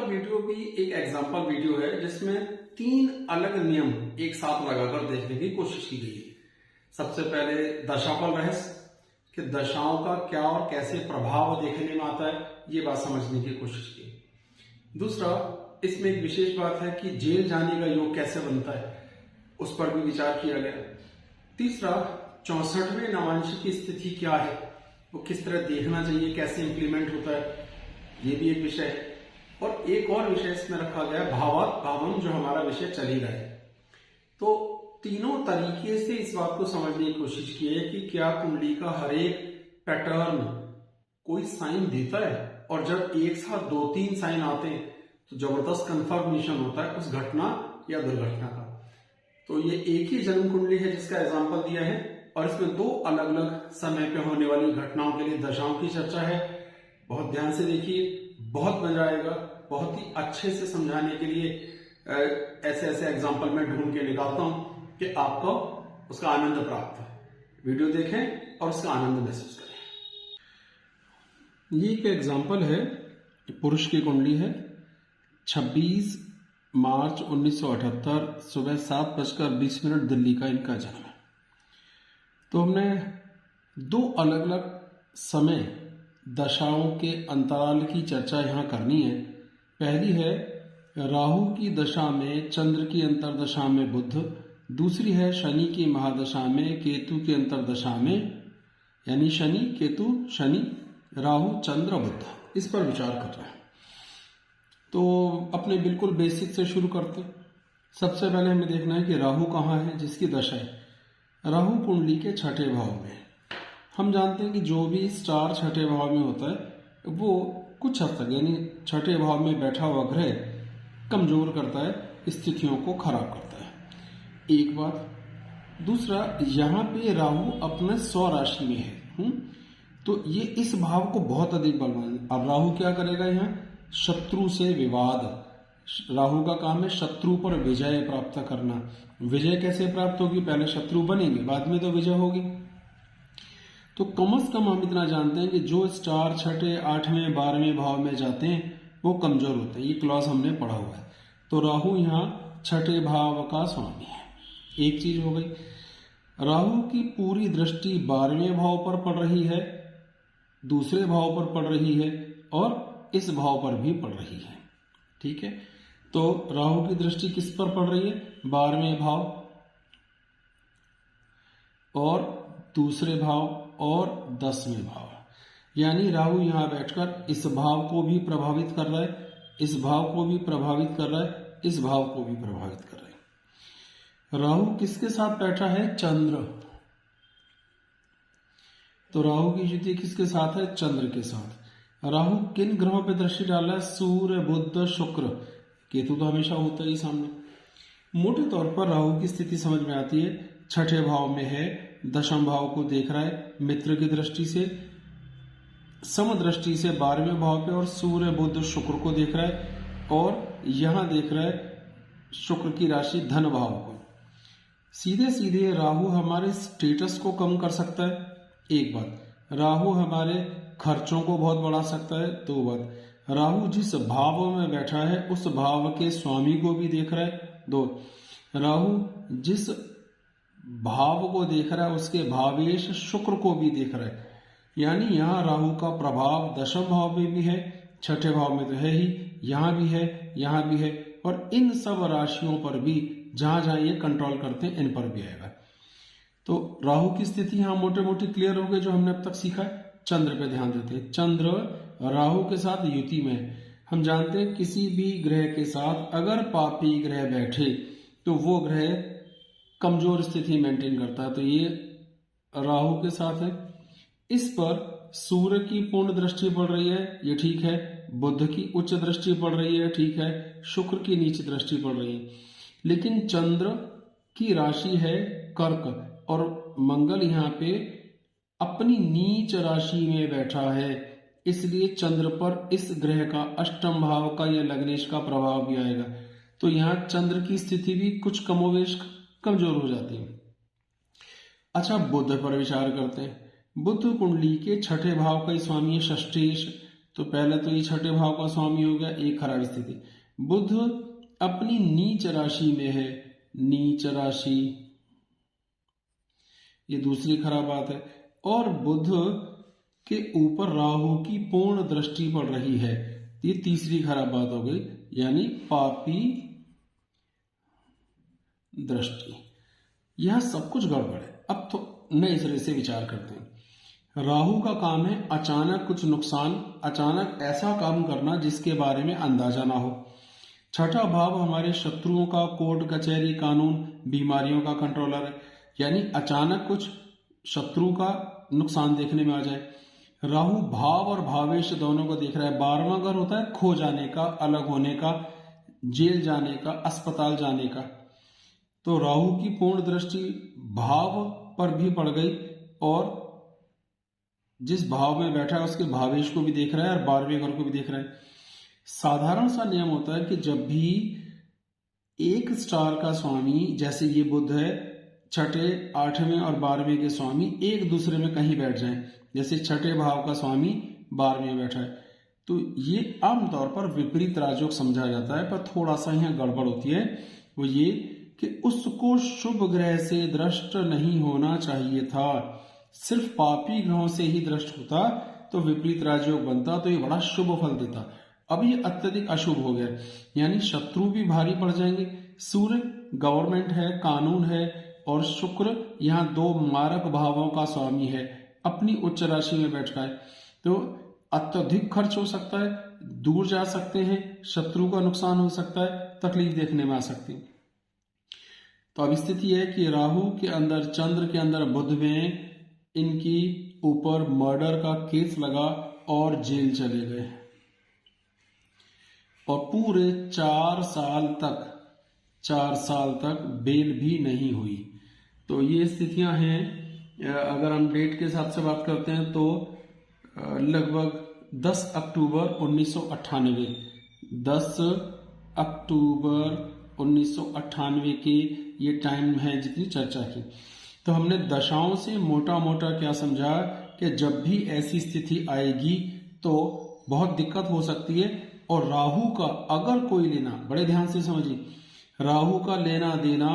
Video भी एक example video है जिसमें 3 अलग नियम एक साथ लगाकर देखने की कोशिश की गई है। सबसे पहले दशाफल रहस्य कि दशाओं का क्या और कैसे प्रभाव देखने में आता है, ये बात समझने की कोशिश की। दूसरा, इसमें एक विशेष बात है कि जेल जाने का योग कैसे बनता है, उस पर भी विचार किया गया। तीसरा, 64वें नवांश की स्थिति क्या है, वो किस तरह देखना चाहिए, कैसे इंप्लीमेंट होता है, ये भी एक विषय है। और एक और विषय इसमें रखा गया भावात भावम, जो हमारा विषय चल ही रहा है। तो तीनों तरीके से इस बात को समझने की कोशिश की है कि क्या कुंडली का हर एक पैटर्न कोई साइन देता है, और जब एक साथ 2-3 साइन आते हैं तो जबरदस्त कंफर्मेशन होता है उस घटना या दुर्घटना का। तो ये एक ही जन्म कुंडली है जिसका एग्जाम्पल दिया है, और इसमें 2 अलग अलग समय पे होने वाली घटनाओं के लिए दशाओं की चर्चा है। बहुत ध्यान से देखिए, बहुत मजा आएगा। बहुत ही अच्छे से समझाने के लिए ऐसे ऐसे एग्जाम्पल मैं ढूंढ के निकालता हूं कि आपको उसका आनंद प्राप्त हो। वीडियो देखें और उसका आनंद महसूस करें। ये एक एग्जाम्पल है, पुरुष की कुंडली है। 26 मार्च 1978 सुबह 7:20 दिल्ली का इनका जन्म है। तो हमने 2 अलग अलग समय दशाओं के अंतराल की चर्चा यहां करनी है। पहली है राहु की दशा में चंद्र की अंतरदशा में बुध, दूसरी है शनि की महादशा में केतु की अंतरदशा में, यानी शनि केतु, शनि राहु चंद्र बुध, इस पर विचार कर रहे हैं। तो अपने बिल्कुल बेसिक से शुरू करते हैं। सबसे पहले हमें देखना है कि राहु कहाँ है जिसकी दशा है। राहु कुंडली के 6ठे भाव में। हम जानते हैं कि जो भी स्टार 6ठे भाव में होता है वो कुछ हद तक, यानी 6ठे भाव में बैठा हुआ ग्रह कमजोर करता है, स्थितियों को खराब करता है। एक बात। दूसरा, यहाँ पे राहु अपने 100 राशि में है, तो ये इस भाव को बहुत अधिक बलवान। अब राहु क्या करेगा यहाँ? शत्रु से विवाद। राहु का काम है शत्रु पर विजय प्राप्त करना। विजय कैसे प्राप्त होगी? पहले शत्रु बनेंगे, बाद में तो विजय होगी। तो कम से कम हम इतना जानते हैं कि जो स्टार 6ठे, 8वें, 12वें भाव में जाते हैं वो कमजोर होते हैं। ये क्लॉज हमने पढ़ा हुआ है। तो राहु यहाँ 6ठे भाव का स्वामी है। एक चीज हो गई। राहु की पूरी दृष्टि 12वें भाव पर पड़ रही है, दूसरे भाव पर पड़ रही है, और इस भाव पर भी पड़ रही है। ठीक है, तो राहु की दृष्टि किस पर पड़ रही है? 12वें भाव और दूसरे भाव और 10वें भाव। यानी राहु यहां बैठकर इस भाव को भी प्रभावित कर रहा है, इस भाव को भी प्रभावित कर रहा है, इस भाव को भी प्रभावित कर रहा है। राहु किसके साथ बैठा है? चंद्र। तो राहु की स्थिति किसके साथ है? चंद्र के साथ। राहु किन ग्रहों पर दृष्टि डाला है? सूर्य, बुध, शुक्र। केतु तो हमेशा होता ही सामने। मोटे तौर पर राहु की स्थिति समझ में आती है, 6ठे भाव में है, दशम भाव को देख रहा है मित्र की दृष्टि से, समदृष्टि से 12वें भाव पे, और सूर्य बुध शुक्र को देख रहा है, और यहां देख रहा है शुक्र की राशि धन भाव को। सीधे सीधे राहु हमारे स्टेटस को कम कर सकता है, एक बात। राहु हमारे खर्चों को बहुत बढ़ा सकता है, दो बात। राहु जिस भाव में बैठा है उस भाव के स्वामी को भी देख रहा है, दो। राहु जिस भाव को देख रहा है उसके भावेश शुक्र को भी देख रहा है। यानी यहाँ राहु का प्रभाव दशम भाव में भी है, 6ठे भाव में तो है ही, यहाँ भी है, यहाँ भी है, और इन सब राशियों पर भी जहां जहां ये कंट्रोल करते हैं इन पर भी आएगा। तो राहु की स्थिति यहाँ मोटे मोटे क्लियर हो गई जो हमने अब तक सीखा है। चंद्र पे ध्यान देते हैं। चंद्र राहु के साथ युति में है। हम जानते हैं किसी भी ग्रह के साथ अगर पापी ग्रह बैठे तो वो ग्रह कमजोर स्थिति मेंटेन करता है, तो ये राहु के साथ है। इस पर सूर्य की पूर्ण दृष्टि पड़ रही है, ये ठीक है। बुध की उच्च दृष्टि पड़ रही है, ठीक है। शुक्र की नीच दृष्टि पड़ रही है। लेकिन चंद्र की राशि है कर्क, और मंगल यहाँ पे अपनी नीच राशि में बैठा है, इसलिए चंद्र पर इस ग्रह का अष्टम भाव का या लग्नेश का प्रभाव भी आएगा। तो यहाँ चंद्र की स्थिति भी कुछ कमोवेश कमजोर हो जाती है। अच्छा, बुध पर विचार करते हैं। बुध कुंडली के 6ठे भाव का स्वामी है षष्ठेश, तो पहले तो ये छठे भाव का स्वामी हो गया, एक खराब स्थिति। बुध अपनी नीच राशि में है, नीच राशि, ये दूसरी खराब बात है। और बुध के ऊपर राहु की पूर्ण दृष्टि पड़ रही है, ये तीसरी खराब बात हो गई, यानी पापी दृष्टि। यह सब कुछ गड़बड़ है। अब तो नए सिरे से विचार करते हैं। राहु का काम है अचानक कुछ नुकसान, अचानक ऐसा काम करना जिसके बारे में अंदाजा ना हो। छठा भाव हमारे शत्रुओं का, कोर्ट कचहरी कानून बीमारियों का कंट्रोलर है, यानी अचानक कुछ शत्रु का नुकसान देखने में आ जाए। राहु भाव और भावेश दोनों को देख रहा है। 12वां घर होता है खो जाने का, अलग होने का, जेल जाने का, अस्पताल जाने का। तो राहु की पूर्ण दृष्टि भाव पर भी पड़ गई और जिस भाव में बैठा है उसके भावेश को भी देख रहा है और 12वें घर को भी देख रहा है। साधारण सा नियम होता है कि जब भी एक स्टार का स्वामी, जैसे ये बुध है, छठे, 8वें और 12वें के स्वामी एक दूसरे में कहीं बैठ जाएं, जैसे छठे भाव का स्वामी 12वें में बैठा है, तो ये आमतौर पर विपरीत राजयोग समझा जाता है। पर थोड़ा सा यहाँ गड़बड़ होती है, वो ये कि उसको शुभ ग्रह से दृष्ट नहीं होना चाहिए था, सिर्फ पापी ग्रहों से ही दृष्ट होता तो विपरीत राजयोग बनता, तो ये बड़ा शुभ फल देता। अब ये अत्यधिक अशुभ हो गया, यानी शत्रु भी भारी पड़ जाएंगे। सूर्य गवर्नमेंट है, कानून है, और शुक्र यहाँ 2 मारक भावों का स्वामी है, अपनी उच्च राशि में बैठा है, तो अत्यधिक खर्च हो सकता है, दूर जा सकते हैं, शत्रु का नुकसान हो सकता है, तकलीफ देखने में आ सकती है। तो अब स्थिति है कि राहु के अंदर, चंद्र के अंदर, बुध में इनकी ऊपर मर्डर का केस लगा और जेल चले गए और पूरे 4 साल तक बेल भी नहीं हुई। तो ये स्थितियां हैं। अगर हम डेट के हिसाब से बात करते हैं तो लगभग 10 अक्टूबर 1998, 10 अक्टूबर 1998 के ये टाइम है जितनी चर्चा की। तो हमने दशाओं से मोटा मोटा क्या समझा कि जब भी ऐसी स्थिति आएगी तो बहुत दिक्कत हो सकती है। और राहु का अगर कोई लेना, बड़े ध्यान से समझिए, राहु का लेना देना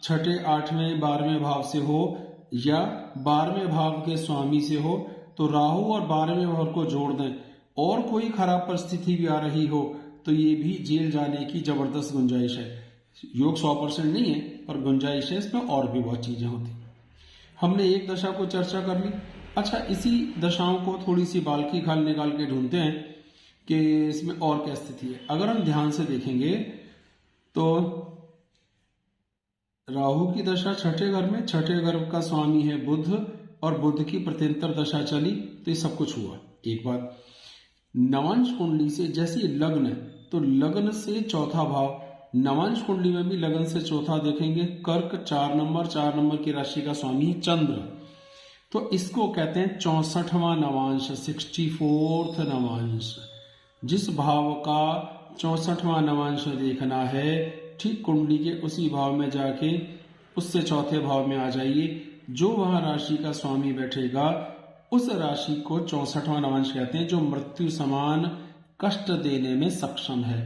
छठे, 8वें, 12वें भाव से हो या 12वें भाव के स्वामी से हो, तो राहु और 12वें भाव को जोड़ दें और कोई खराब परिस्थिति भी आ रही हो तो ये भी जेल जाने की जबरदस्त गुंजाइश है। योग 100% नहीं है, पर गुंजाइश है इसमें, और भी बहुत चीजें होती। हमने एक दशा को चर्चा कर ली। अच्छा, इसी दशाओं को थोड़ी सी बाल्की खाल निकाल के ढूंढते हैं कि इसमें और क्या स्थिति है। अगर हम ध्यान से देखेंगे तो राहु की दशा छठे घर में, छठे घर का स्वामी है बुध, और बुध की प्रत्यंतर दशा चली तो ये सब कुछ हुआ। एक बात, नवांश कुंडली से जैसे लग्न है तो लग्न से चौथा भाव, नवांश कुंडली में भी लग्न से चौथा देखेंगे, कर्क 4 नंबर की राशि का स्वामी है चंद्र, तो इसको कहते हैं 64वां नवांश, 64th नवांश। जिस भाव का 64वां नवांश देखना है, ठीक कुंडली के उसी भाव में जाके उससे चौथे भाव में आ जाइए। जो वहां राशि का स्वामी बैठेगा उस राशि को 64वां नवांश कहते हैं, जो मृत्यु समान कष्ट देने में सक्षम है।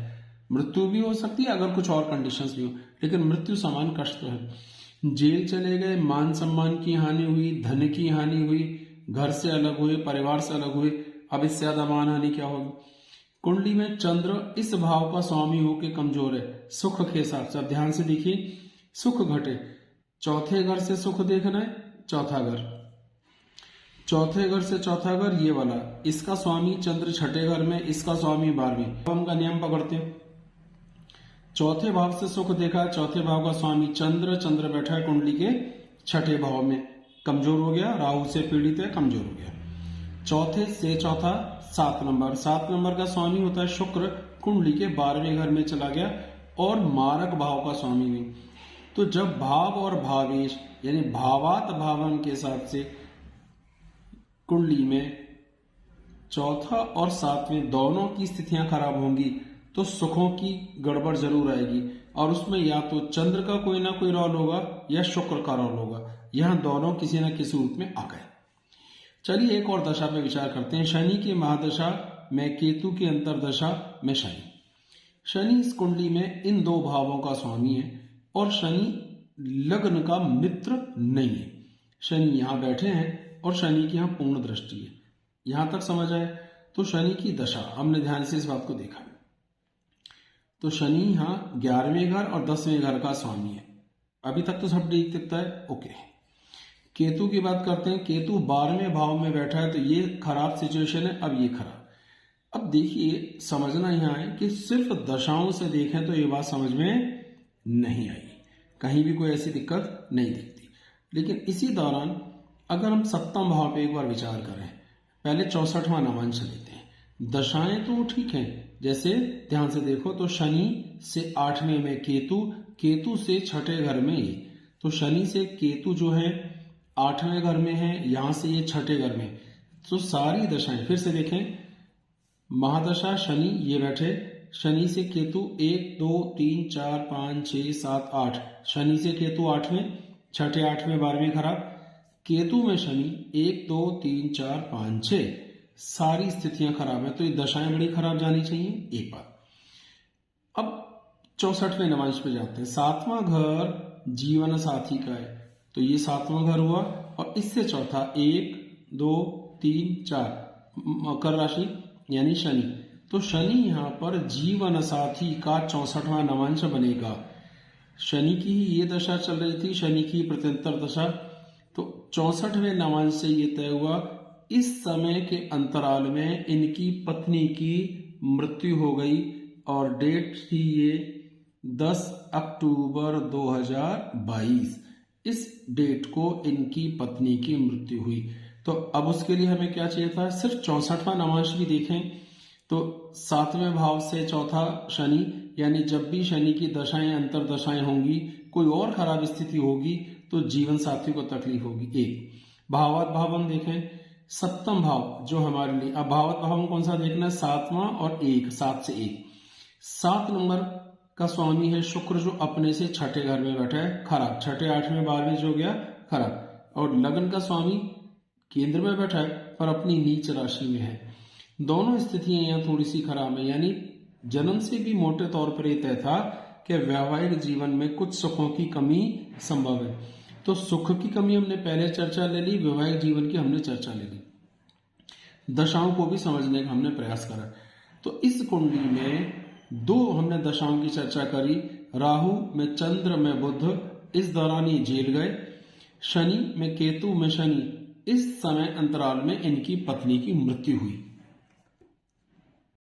मृत्यु भी हो सकती है अगर कुछ और कंडीशंस भी हो, लेकिन मृत्यु समान कष्ट तो है। जेल चले गए, मान सम्मान की हानि हुई, धन की हानि हुई, घर से अलग हुए, परिवार से अलग हुए, अब इससे ज्यादा मान हानि क्या होगी। कुंडली में चंद्र इस भाव का स्वामी होकर कमजोर है सुख के हिसाब से। अब ध्यान से देखिए, सुख घटे, चौथे घर से सुख देखना है, चौथा घर, चौथे घर से चौथा घर ये वाला, इसका स्वामी चंद्र छठे घर में, इसका स्वामी 12वें। हम का नियम पकड़ते हैं, चौथे भाव से सुख देखा, चौथे भाव का स्वामी चंद्र, चंद्र बैठा है कुंडली के छठे भाव में, कमजोर हो गया, राहु से पीड़ित है, कमजोर हो गया। चौथे से चौथा 7 नंबर का स्वामी होता है शुक्र, कुंडली के 12वें घर में चला गया और मारक भाव का स्वामी भी। तो जब भाव और भावेश यानी भावात भावन के हिसाब से कुंडली में चौथा और 7वें दोनों की स्थितियां खराब होंगी तो सुखों की गड़बड़ जरूर आएगी, और उसमें या तो चंद्र का कोई ना कोई रोल होगा या शुक्र का रोल होगा। यहां दोनों किसी न किसी रूप में आ गए। चलिए एक और दशा पे विचार करते हैं। शनि की महादशा में केतु की अंतरदशा में शनि। शनि इस कुंडली में इन दो भावों का स्वामी है और शनि लग्न का मित्र नहीं है। शनि यहां बैठे हैं और शनि की यहां पूर्ण दृष्टि है। यहां तक समझ आए? तो शनि की दशा हमने ध्यान से इस बात को देखा। तो शनि यहां 11वें घर और 10वें घर का स्वामी है। अभी तक तो सब ठीक दिखता है, ओके। केतु की बात करते हैं। केतु 12वें भाव में बैठा है, तो ये खराब सिचुएशन है। अब ये खराब। अब देखिए, समझना यहां है कि सिर्फ दशाओं से देखें तो ये बात समझ में नहीं आई, कहीं भी कोई ऐसी दिक्कत नहीं दिखती। लेकिन इसी दौरान अगर हम सप्तम भाव पे एक बार विचार करें, पहले 64वां नवांश लेते हैं। दशाएं तो ठीक हैं, जैसे ध्यान से देखो तो शनि से 8वें में केतु, केतु से 6ठे घर में ये, तो शनि से केतु जो है 8वें घर में है, यहां से ये 6ठे घर में। तो सारी दशाएं फिर से देखें, महादशा शनि ये बैठे, शनि से केतु 1 2 3 4 5 6 7 8, शनि से केतु 8वें, 6ठे 8वें 12वें खराब, केतु में शनि 1 2 3 4 5 6, सारी स्थितियां खराब है। तो ये दशाएं बड़ी खराब जानी चाहिए, एक बात। अब 64वें नवांश पे जाते हैं। 7वां घर जीवन साथी का है, तो ये 7वां घर हुआ और इससे चौथा 1 2 3 4 मकर राशि यानी शनि। तो शनि यहां पर जीवन साथी का 64वां नवांश बनेगा। शनि की ही ये दशा चल रही थी, शनि की प्रत्यंतर दशा। तो 64वें नवांश से ये तय हुआ, इस समय के अंतराल में इनकी पत्नी की मृत्यु हो गई और डेट थी ये 10 अक्टूबर 2022। इस डेट को इनकी पत्नी की मृत्यु हुई। तो अब उसके लिए हमें क्या चाहिए था? सिर्फ 64वां नवांश भी देखें तो 7वें भाव से चौथा शनि, यानी जब भी शनि की दशाएं अंतर दशाएं होंगी, कोई और खराब स्थिति होगी तो जीवन साथी को तकलीफ होगी। एक भावात भाव हम देखें, सप्तम भाव जो हमारे लिए, अब भावात भाव हम कौन सा देखना है? 7वां और 1, 7 से 1। 7 नंबर का स्वामी है शुक्र, जो अपने से 6ठे घर में बैठा है, खराब। 6ठे 8वें 12वें जो गया खराब। और लगन का स्वामी केंद्र में बैठा है पर अपनी नीच राशि में है। दोनों स्थितियां यहाँ थोड़ी सी खराब है, यानी जन्म से भी मोटे तौर पर यह तय था कि वैवाहिक जीवन में कुछ सुखों की कमी संभव है। तो सुख की कमी हमने पहले चर्चा ले ली, वैवाहिक जीवन की हमने चर्चा ले ली, दशाओं को भी समझने का हमने प्रयास करा। तो इस कुंडली में दो हमने दशाओं की चर्चा करी, राहु में चंद्र में बुध, इस दौरान ये जेल गए। शनि में केतु में शनि, इस समय अंतराल में इनकी पत्नी की मृत्यु हुई।